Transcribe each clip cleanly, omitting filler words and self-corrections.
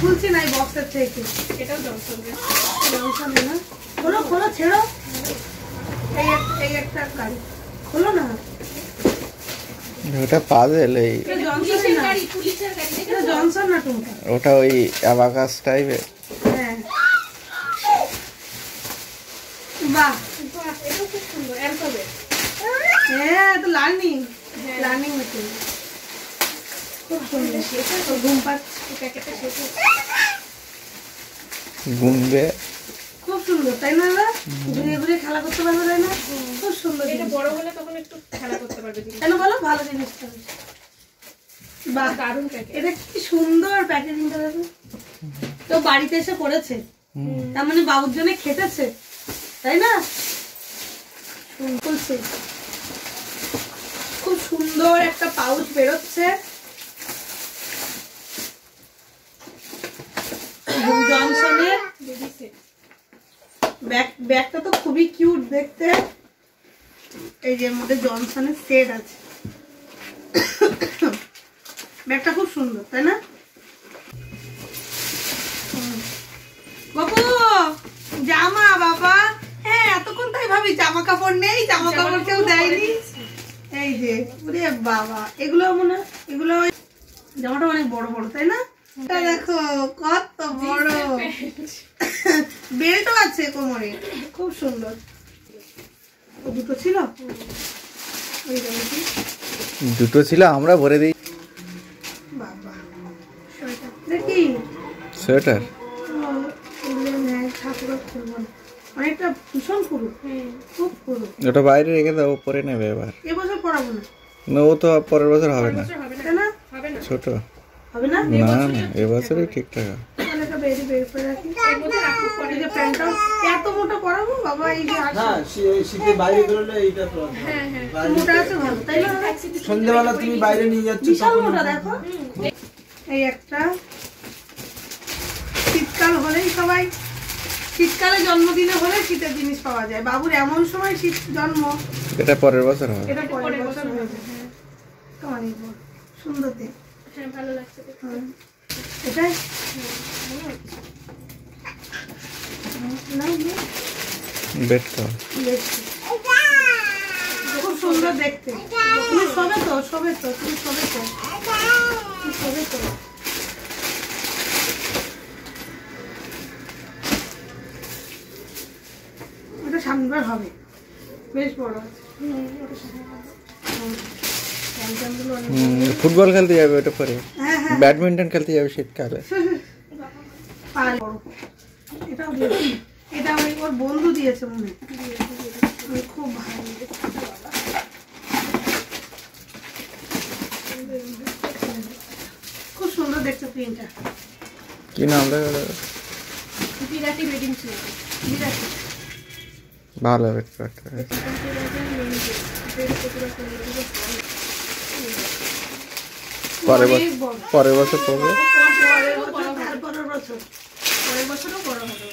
খুলছি না এই বক্সের থেকে। এটাও জনসন না, খোলো খোলো, ছেড়ো। এই একটা গাড়ি খোলো না, ওটা পাজেল। এই জনসন না তুমি, ওটা ওই অ্যাবাকাস টাইপের। হ্যাঁ বাহ, এটাও খুব সুন্দর অ্যালফাবেট। হ্যাঁ তো লার্নিং মেশিন খুব সুন্দর। ঘুম পাচ্ছে, প্যাকেটটা শেষ হচ্ছে। গুনবে খুব সুন্দর তাই না দাদা? ঘুরে ঘুরে খেলা করতে পারবে তাই না? খুব সুন্দর। এটা বড় হলে তখন একটু খেলা করতে পারবে। কেন বলো, ভালো জিনিসটা। বাহ দারুণ প্যাকেট। এটা কি সুন্দর প্যাকেজিংটা দেখো। তো বাড়িতে এসে করেছে, তার মানে বাবুর জন্য খেটেছে তাই না? খুব সুন্দর একটা পাউচ বেরোচ্ছে জনসনের। ব্যাগটা তো খুবই কিউট দেখতে। এই যে মধ্যে জনসনের সেট আছে, ব্যাগটা খুব সুন্দর তাই না? বাবু জামা, বাবা হ্যাঁ এতক্ষণ তাই ভাবি জামা কাপড় নেই, জামা কাপড় কেউ দেয়নি। এই যে বাবা, এগুলো মনে এগুলো জামাটা অনেক বড় বড় তাই না? দেখো কত বড়, বেল্টও আছে কোমরে, খুব সুন্দর। দুটো ছিল, দুটো ছিল, আমরা ভরে দিই। বাবা দেখি সোয়েটার অনেকটা ভীষণ পুরো, খুব পুরো। ওটা বাইরে রেখে দাও, পরে নেবে এবার। এবছর পড়াবো না, না ও তো পরের বছর হবে না, ছোট হবে না, না না এবছরই ঠিকঠাক। এত মোটা পড়াবো বাবা? এই যে মোটা আছে ভালো তাই না? সন্ধ্যাবেলা তুমি বাইরে নিয়ে যাচ্ছ, বিশাল মোটা দেখো। এই একটা শীতকাল হলেই সবাই, শীতকালে জন্মদিনে হলে শীতের জিনিস পাওয়া যায়। বাবুর এমন সময় শীত জন্ম, এটা পরের বছর হবে। এটা পরের বছর হবে। অনেক বড় সুন্দর দেখ, হ্যাঁ ভালো লাগছে। এটাই বেডটা খুব সুন্দর দেখতে। তুমি সবে তো তুমি সবে তো ওটা সামনের হবে, বেশ বড় আছে। ফুটবল খেলতে যাবে ওটা পরে, হ্যাঁ হ্যাঁ ব্যাডমিন্টন খেলতে যাবে শীতকালে। এটা ওর বন্ধু দিয়েছে মনে হয়, খুব ভালো। খুব সুন্দর দেখতে প্রিন্টটা। কি নাম দেবে? বিরাটি ওয়েডিং ছিল, ভালো বেডটা। পরের বছর পড়বে, পরের বছরও বড় হবে।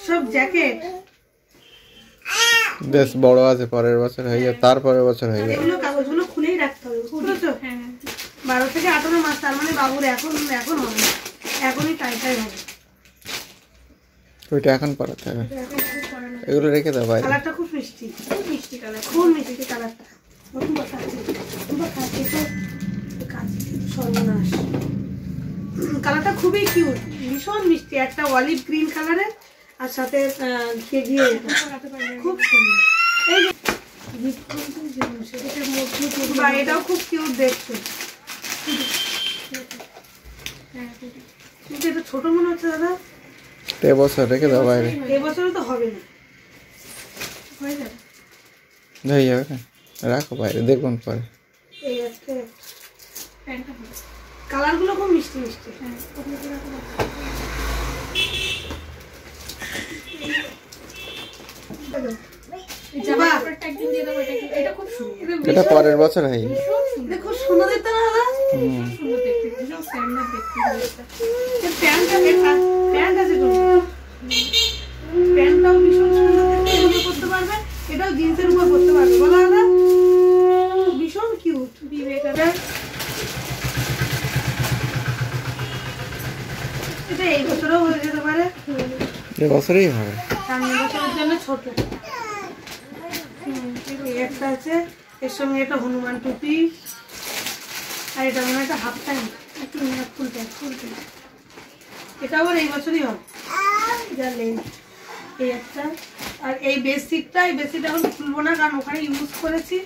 সব জ্যাকেট বেশ বড় আছে, পরের বছর হয়ে যাবে, তারপরের বছর হয়ে যাবে। এগুলো কাগজগুলো খুলেই রাখতে হবে, বুঝেছো? 12 থেকে 18 মাস, তার মানে বাবুর এখন হবে না, এখনই টাই হবে। ওইটা এখন পড়াতে হবে, এগুলো রেখে দাও বাইরে। কালারটা খুব মিষ্টি, খুব মিষ্টি কালার, খুব মিষ্টি কালারটা। নতুন কথা আছে, সর্বনাশ। কালারটা খুবই কিউট, ভীষণ মিষ্টি, একটা অলিভ গ্রিন কালারের, আর সাথে ঘিয়ে খুব সুন্দর। এই যে এটাও খুব কিউট দেখতে, কিন্তু এটা ছোট মনে হচ্ছে দাদা। এবছর রেখে দাও বাইরে, এবছরে তো হবে না, হয়ে যাবে, হয়ে যাবে না, রাখো বাইরে, দেখুন পরে। এই একটা কালারগুলো খুব মিষ্টি মিষ্টি। এটা পরের বছর হয়ে যাবে। খুব সুন্দর দেখতে না দাদা? প্যান্ট আছে, প্যান্টটাও ভীষণ সুন্দর দেখতে, করতে পারবে। এটাও জিন্সের উপর করতে পারবে, বলো দাদা? ভীষণ কিউট। বছরে এই বছরও হয়ে যেতে পারে, এবছরই হবে। সামনের বছরের জন্য ছোট। এই একটা আছে, এর সঙ্গে একটা হনুমান টুপি, আর এটা মনে হয় একটা হাফ প্যান্ট, একটু ফুল প্যান্ট। এটা আবার এই বছরই হবে, যা লেন্থ। এই একটা, আর এই বেডশিটটা, এই বেডশিটটা এখন খুলবো না কারণ ওখানে ইউজ করেছি।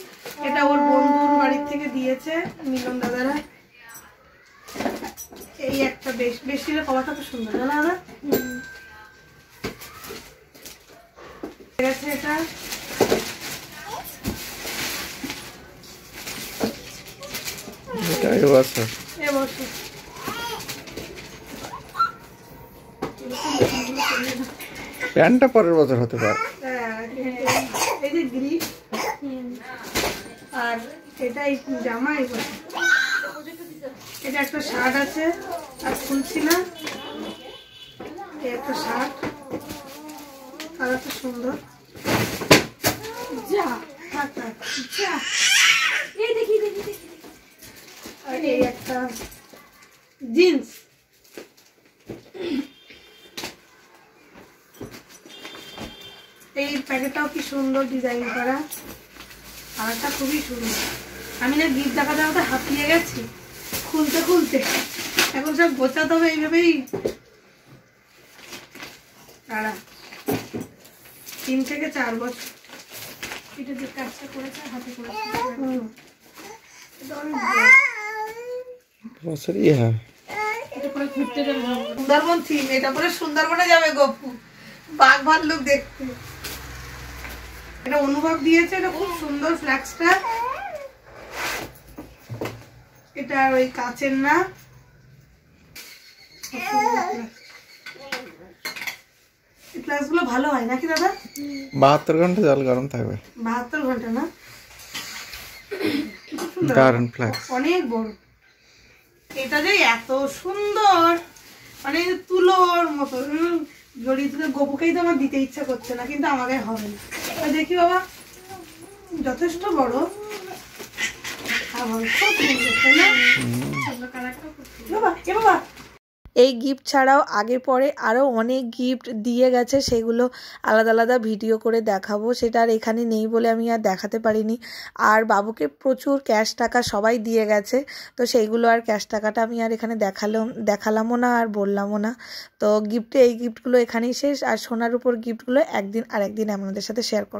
এটা ওর বন্ধুর বাড়ির থেকে দিয়েছে মিলন দাদারা। এই একটা বেডশিটের কভারটা খুব সুন্দর না দাদা? এটা এটা এবছর। এবছর প্যান্টটা পরের বছর হতে পারে। এই যে গ্রিপ, আর এটা এই জামা এই বছর। এটা একটা শার্ট আছে, আর খুলছি না। এই একটা শার্ট, কালারটা সুন্দর। যা থাক থাক, যা। এই দেখি। আর এই একটা জিন্স। এই প্যাকেটটাও কি সুন্দর ডিজাইন করা, কালারটা খুবই সুন্দর। আমি না গিফট দেখাতে হাঁপিয়ে গেছি খুলতে, এখন সব গোছাতে হবে এইভাবেই। 3 থেকে 4 বছর এটা যে কাজটা করেছে হাতে করেছে। বছরই হবে। এটা পরে ঘুরতে যাবে। সুন্দরবন থিম, এটা পরে সুন্দরবনে যাবে গপু, বাঘ ভাল্লুক দেখতে। এটা অনুভব দিয়েছে, এটা খুব সুন্দর ফ্ল্যাক্সটা। এটা ওই কাচের না, ফ্ল্যাক্সগুলো ভালো হয় নাকি দাদা? 72 ঘন্টা জল গরম থাকবে। 72 ঘন্টা না? দারুন ফ্ল্যাক্স। অনেক বড়। এটা যে এত সুন্দর, মানে তুলোর মতো। জড়িয়ে তুলে গোপুকেই তো আমার দিতে ইচ্ছা করছে না, কিন্তু আমাকে হবে না। দেখি বাবা, যথেষ্ট বড়। খুব সুন্দর, তাই না? বাবা, এ বাবা। এই গিফট ছাড়াও আগে পরে আরও অনেক গিফট দিয়ে গেছে, সেগুলো আলাদা আলাদা ভিডিও করে দেখাবো। সেটা আর এখানে নেই বলে আমি আর দেখাতে পারিনি। আর বাবুকে প্রচুর ক্যাশ টাকা সবাই দিয়ে গেছে, তো সেইগুলো আর ক্যাশ টাকাটা আমি আর এখানে দেখালামও না আর বললামও না। তো এই গিফটগুলো এখানেই শেষ। আর সোনার উপর গিফটগুলো একদিন আপনাদের সাথে শেয়ার করব।